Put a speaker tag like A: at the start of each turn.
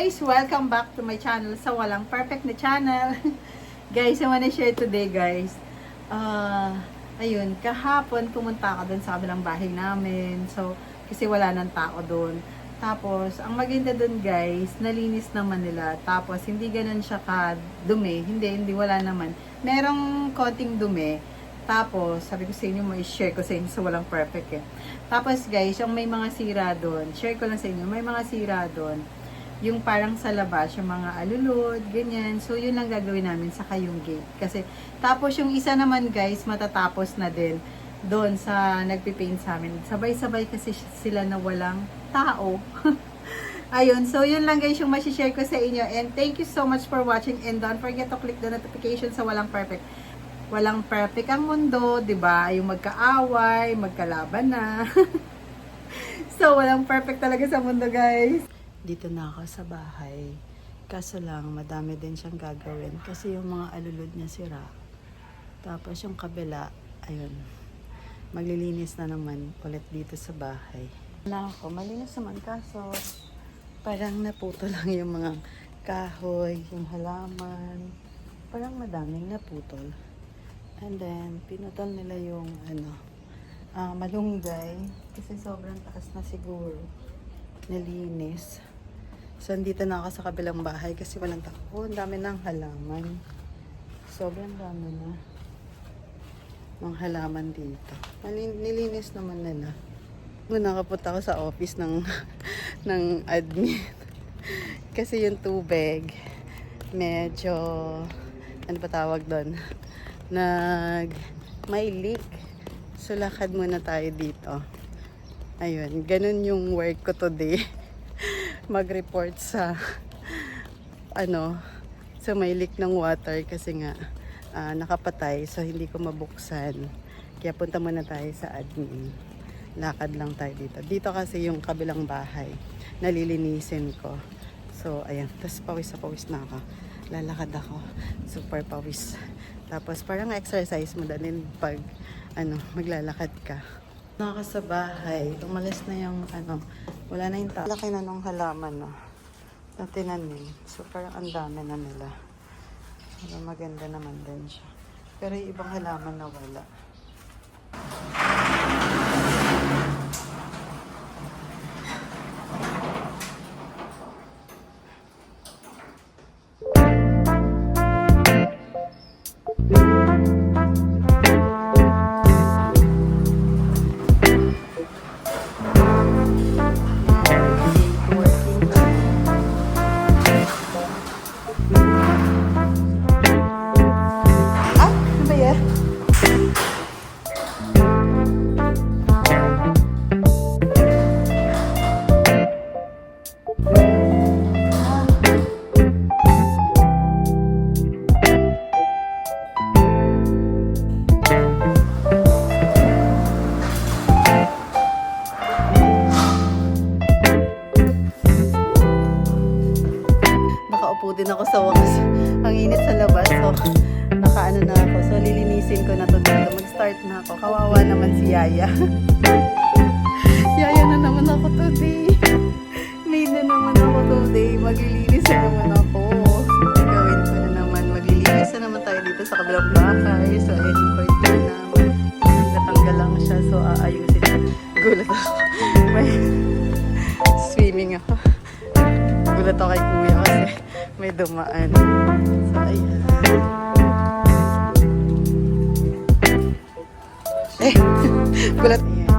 A: guys! Welcome back to my channel sa Walang Perfect na channel. Guys, I wanna share today guys. Ayun, kahapon pumunta ako dun sa kabilang bahay namin. So, kasi wala nang tao dun. Tapos, ang maganda dun guys, nalinis naman nila. Tapos, hindi ganun siya ka-dumi. Hindi, wala naman. Merong konting dumi. Tapos, sabi ko sa inyo, may share ko sa inyo sa Walang Perfect eh. Tapos guys, yung may mga sira doon, share ko lang sa inyo, may mga sira doon. Yung parang sa labas, yung mga alulod, ganyan. So, yun lang gagawin namin sa yung gate. Kasi, tapos yung isa naman guys, matatapos na din doon sa nagpipaint sa amin. Sabay-sabay kasi sila na walang tao. Ayun, so yun lang guys yung masishare ko sa inyo. And thank you so much for watching. And don't forget to click the notification sa Walang Perfect. Walang perfect ang mundo, 'di ba? Yung magkaaway, magkalaban na. So, walang perfect talaga sa mundo, guys. Dito na ako sa bahay. Kaso lang, madami din siyang gagawin kasi yung mga alulod niya sira. Tapos yung kabila, ayun. Maglilinis na naman ulit dito sa bahay. Wala ako, malinis naman kaso parang naputo lang yung mga kahoy, yung halaman. Parang madaming naputol. And then, pinutol nila yung malunggay kasi sobrang taas na siguro. Nalinis. So, andito na ako sa kabilang bahay kasi walang tao. Oh, ang dami ng halaman. Sobrang dami na ng halaman dito. Nilinis naman nila. Nakapunta ako sa office ng ng admin. Kasi yung tubig medyo ano pa tawag doon? May leak. So, lakad muna tayo dito. Ayun, ganun yung work ko today. Mag-report sa so may leak ng water kasi nga nakapatay, so hindi ko mabuksan. Kaya punta muna tayo sa admin. Lakad lang tayo dito. Dito kasi yung kabilang bahay. Nalilinisin ko. So, ayan. Tapos pawis na ako. Lalakad ako. Super pawis. Tapos parang exercise mo din pag maglalakad ka. Naka sa bahay, umalis na yung wala na yung tao. Laki na nung halaman na tinanim. So parang ang dami na nila. Pero maganda naman din siya. Pero yung ibang halaman na wala. Din ako sa wakas. Ang init sa labas. So, nakaano na ako. So, lilinisin ko na to dito. Mag-start na ako. Kawawa naman si Yaya. Yaya na naman ako today. Maid na naman ako today. Maglilinis na naman ako. Gagawin ko na naman. Maglilinis na naman tayo dito sa kabilang bahay. So, ayun yung curtain naman. Natanggal lang siya. So, aayusin na. Gulat ako. May swimming ako. Gulat ako kay kuya kasi may dumaan. So, ayan. Gulat. Ayan.